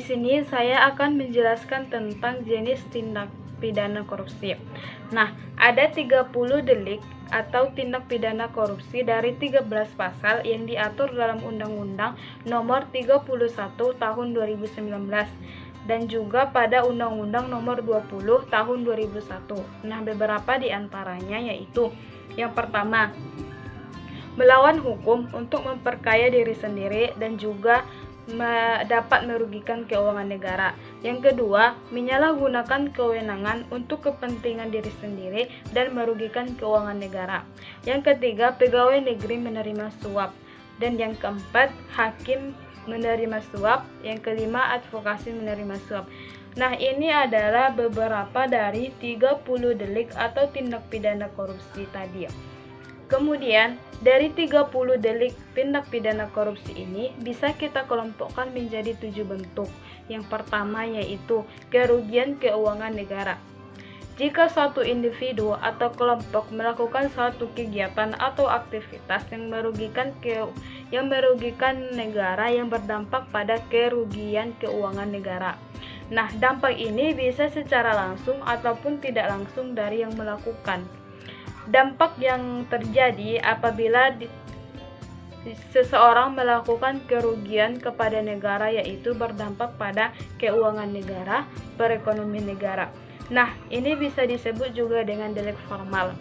sini saya akan menjelaskan tentang jenis tindak pidana korupsi. Nah, ada 30 delik atau tindak pidana korupsi dari 13 pasal yang diatur dalam Undang-Undang Nomor 31 Tahun 2019 dan juga pada Undang-Undang Nomor 20 Tahun 2001. Nah, beberapa di antaranya yaitu yang pertama, melawan hukum untuk memperkaya diri sendiri dan juga dapat merugikan keuangan negara. Yang kedua, menyalahgunakan kewenangan untuk kepentingan diri sendiri dan merugikan keuangan negara. Yang ketiga, pegawai negeri menerima suap. Dan yang keempat, hakim menerima suap. Yang kelima, advokasi menerima suap. Nah, ini adalah beberapa dari 30 delik atau tindak pidana korupsi tadi. Kemudian, dari 30 delik tindak pidana korupsi ini bisa kita kelompokkan menjadi 7 bentuk. Yang pertama yaitu kerugian keuangan negara. Jika suatu individu atau kelompok melakukan suatu kegiatan atau aktivitas yang merugikan negara yang berdampak pada kerugian keuangan negara. Nah, dampak ini bisa secara langsung ataupun tidak langsung dari yang melakukan. Dampak yang terjadi apabila seseorang melakukan kerugian kepada negara yaitu berdampak pada keuangan negara, perekonomian negara. Nah, ini bisa disebut juga dengan delik formal.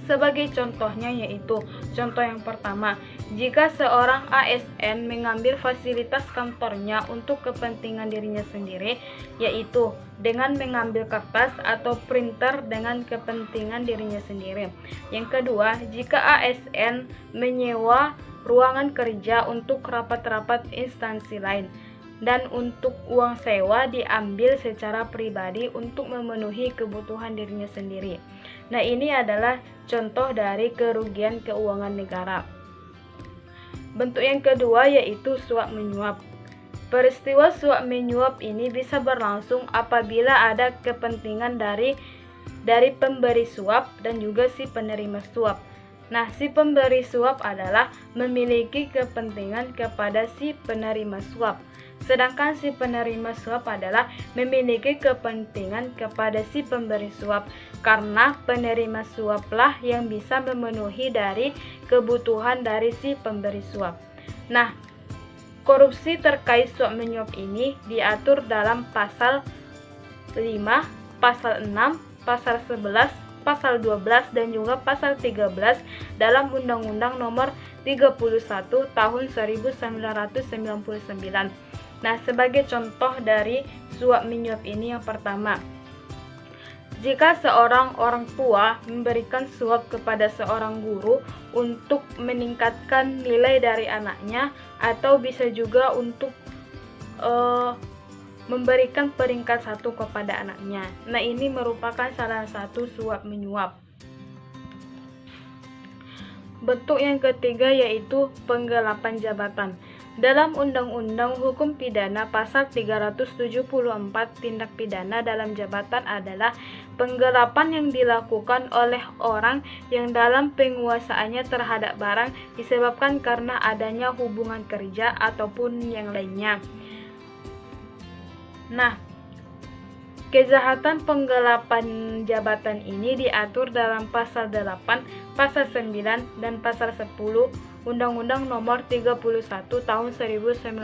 Sebagai contohnya yaitu, contoh yang pertama, jika seorang ASN mengambil fasilitas kantornya untuk kepentingan dirinya sendiri, yaitu dengan mengambil kertas atau printer dengan kepentingan dirinya sendiri. Yang kedua, jika ASN menyewa ruangan kerja untuk rapat-rapat instansi lain, dan untuk uang sewa diambil secara pribadi untuk memenuhi kebutuhan dirinya sendiri. Nah, ini adalah contoh dari kerugian keuangan negara. Bentuk yang kedua yaitu suap menyuap. Peristiwa suap menyuap ini bisa berlangsung apabila ada kepentingan dari pemberi suap dan juga si penerima suap. Nah, si pemberi suap adalah memiliki kepentingan kepada si penerima suap. Sedangkan si penerima suap adalah memiliki kepentingan kepada si pemberi suap, karena penerima suaplah yang bisa memenuhi dari kebutuhan dari si pemberi suap. Nah, korupsi terkait suap menyuap ini diatur dalam pasal 5, pasal 6, pasal 11, pasal 12 dan juga pasal 13 dalam Undang-Undang Nomor 31 Tahun 1999. Nah, sebagai contoh dari suap menyuap ini yang pertama, jika seorang orang tua memberikan suap kepada seorang guru untuk meningkatkan nilai dari anaknya, atau bisa juga untuk memberikan peringkat 1 kepada anaknya. Nah, ini merupakan salah satu suap menyuap. Bentuk yang ketiga yaitu penggelapan jabatan. Dalam Undang-Undang Hukum Pidana pasal 374 tindak pidana dalam jabatan adalah penggelapan yang dilakukan oleh orang yang dalam penguasaannya terhadap barang disebabkan karena adanya hubungan kerja ataupun yang lainnya. Nah, kejahatan penggelapan jabatan ini diatur dalam pasal 8, pasal 9, dan pasal 10 Undang-Undang Nomor 31 Tahun 1999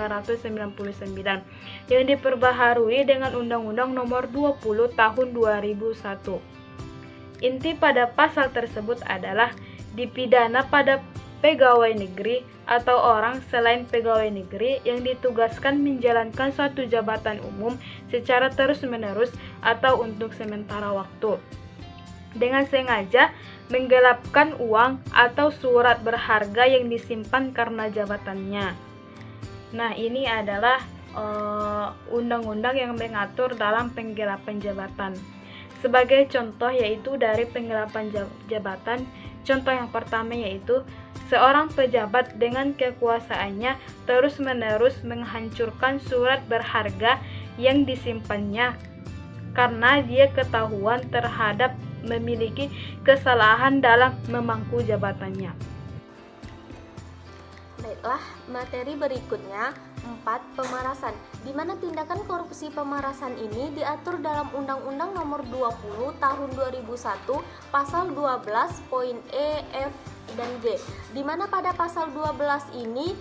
yang diperbaharui dengan Undang-Undang Nomor 20 Tahun 2001. Inti pada pasal tersebut adalah dipidana pada pegawai negeri atau orang selain pegawai negeri yang ditugaskan menjalankan suatu jabatan umum secara terus-menerus atau untuk sementara waktu, dengan sengaja menggelapkan uang atau surat berharga yang disimpan karena jabatannya. Nah, ini adalah undang-undang yang mengatur dalam penggelapan jabatan. Sebagai contoh yaitu dari penggelapan jabatan, contoh yang pertama yaitu seorang pejabat dengan kekuasaannya terus-menerus menghancurkan surat berharga yang disimpannya karena dia ketahuan terhadap memiliki kesalahan dalam memangku jabatannya. Baiklah, materi berikutnya 4. Pemerasan, di mana tindakan korupsi pemerasan ini diatur dalam Undang-Undang Nomor 20 Tahun 2001 Pasal 12 poin E, F, dan G, di mana pada pasal 12 ini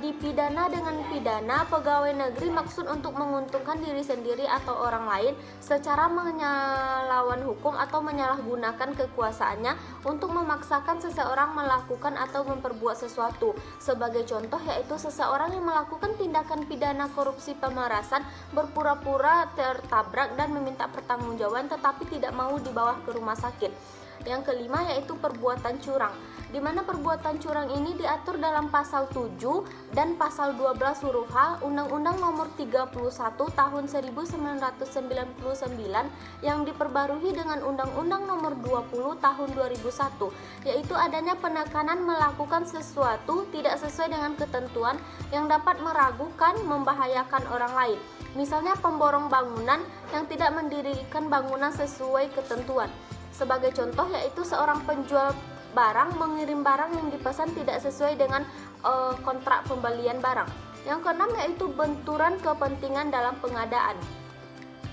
dipidana dengan pidana pegawai negeri maksud untuk menguntungkan diri sendiri atau orang lain secara menyalawan hukum atau menyalahgunakan kekuasaannya untuk memaksakan seseorang melakukan atau memperbuat sesuatu. Sebagai contoh yaitu seseorang yang melakukan tindakan pidana korupsi pemerasan berpura-pura tertabrak dan meminta pertanggungjawaban tetapi tidak mau dibawa ke rumah sakit. Yang kelima yaitu perbuatan curang, di mana perbuatan curang ini diatur dalam pasal 7 dan pasal 12 huruf H Undang-Undang Nomor 31 Tahun 1999 yang diperbarui dengan Undang-Undang Nomor 20 Tahun 2001, yaitu adanya penekanan melakukan sesuatu tidak sesuai dengan ketentuan yang dapat meragukan, membahayakan orang lain. Misalnya pemborong bangunan yang tidak mendirikan bangunan sesuai ketentuan. Sebagai contoh yaitu seorang penjual barang mengirim barang yang dipesan tidak sesuai dengan kontrak pembelian barang. Yang keenam yaitu benturan kepentingan dalam pengadaan,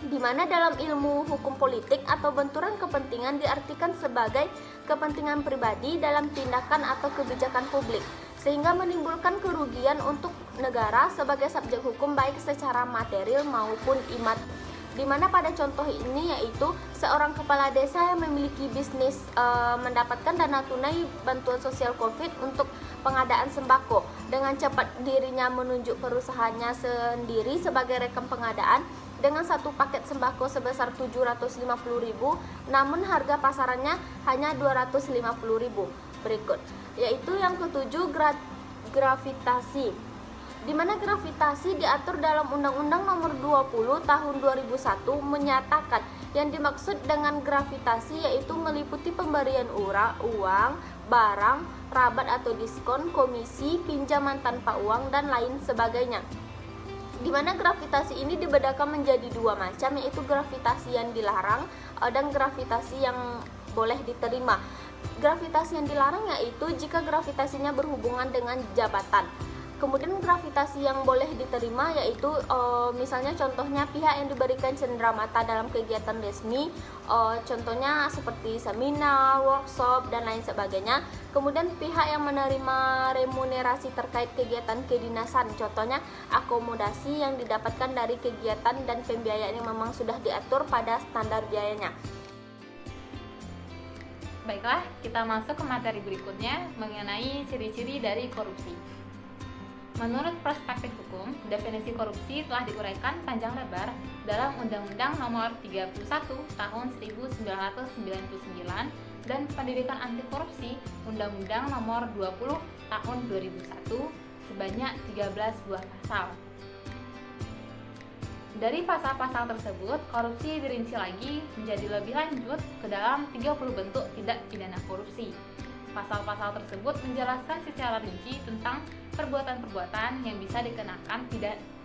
di mana dalam ilmu hukum politik atau benturan kepentingan diartikan sebagai kepentingan pribadi dalam tindakan atau kebijakan publik sehingga menimbulkan kerugian untuk negara sebagai subjek hukum baik secara material maupun imaterial. Di mana pada contoh ini yaitu seorang kepala desa yang memiliki bisnis mendapatkan dana tunai bantuan sosial COVID untuk pengadaan sembako. Dengan cepat dirinya menunjuk perusahaannya sendiri sebagai rekam pengadaan dengan satu paket sembako sebesar 750.000, namun harga pasarannya hanya 250.000. Berikut yaitu yang ketujuh, gravitasi, di mana gravitasi diatur dalam Undang-Undang Nomor 20 Tahun 2001 menyatakan yang dimaksud dengan gravitasi yaitu meliputi pemberian uang, barang, rabat atau diskon, komisi, pinjaman tanpa uang, dan lain sebagainya. Di mana gravitasi ini dibedakan menjadi dua macam yaitu gravitasi yang dilarang dan gravitasi yang boleh diterima. Gravitasi yang dilarang yaitu jika gravitasinya berhubungan dengan jabatan. Kemudian gravitasi yang boleh diterima yaitu misalnya contohnya pihak yang diberikan cenderamata dalam kegiatan resmi, contohnya seperti seminar, workshop, dan lain sebagainya. Kemudian pihak yang menerima remunerasi terkait kegiatan kedinasan, contohnya akomodasi yang didapatkan dari kegiatan dan pembiayaan yang memang sudah diatur pada standar biayanya. Baiklah, kita masuk ke materi berikutnya mengenai ciri-ciri dari korupsi. Menurut perspektif hukum, definisi korupsi telah diuraikan panjang lebar dalam Undang-Undang Nomor 31 Tahun 1999 dan Pendidikan Anti Korupsi Undang-Undang Nomor 20 Tahun 2001 sebanyak 13 buah pasal. Dari pasal-pasal tersebut, korupsi dirinci lagi menjadi lebih lanjut ke dalam 30 bentuk tindak pidana korupsi. Pasal-pasal tersebut menjelaskan secara rinci tentang perbuatan-perbuatan yang bisa dikenakan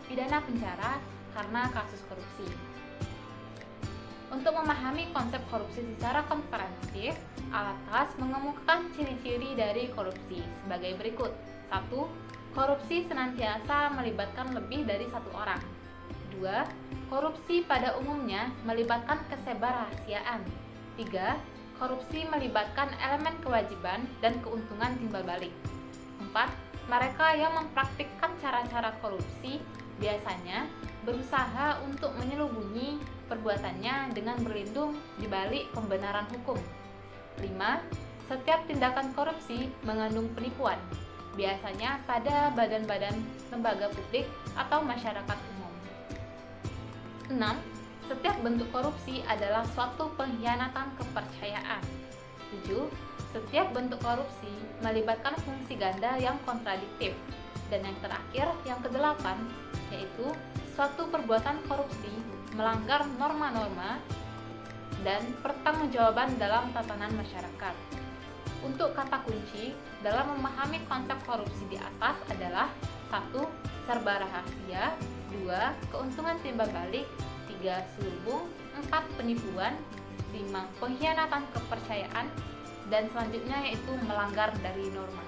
pidana penjara karena kasus korupsi. Untuk memahami konsep korupsi secara komprehensif, Alatas mengemukakan ciri-ciri dari korupsi sebagai berikut. 1. Korupsi senantiasa melibatkan lebih dari satu orang. 2. Korupsi pada umumnya melibatkan kesebarahasiaan. 3. Korupsi melibatkan elemen kewajiban dan keuntungan timbal balik. 4. Mereka yang mempraktikkan cara-cara korupsi biasanya berusaha untuk menyelubungi perbuatannya dengan berlindung di balik pembenaran hukum. 5. Setiap tindakan korupsi mengandung penipuan, biasanya pada badan-badan lembaga publik atau masyarakat umum. 6. Setiap bentuk korupsi adalah suatu pengkhianatan kepercayaan. 7. Setiap bentuk korupsi melibatkan fungsi ganda yang kontradiktif. Dan yang terakhir, yang ke-8, yaitu suatu perbuatan korupsi melanggar norma-norma dan pertanggungjawaban dalam tatanan masyarakat. Untuk kata kunci dalam memahami konsep korupsi di atas adalah 1. Serba rahasia, 2. Keuntungan timbal balik, 3. Selubung, 4. Penipuan, 5. Pengkhianatan kepercayaan, dan selanjutnya yaitu melanggar dari norma.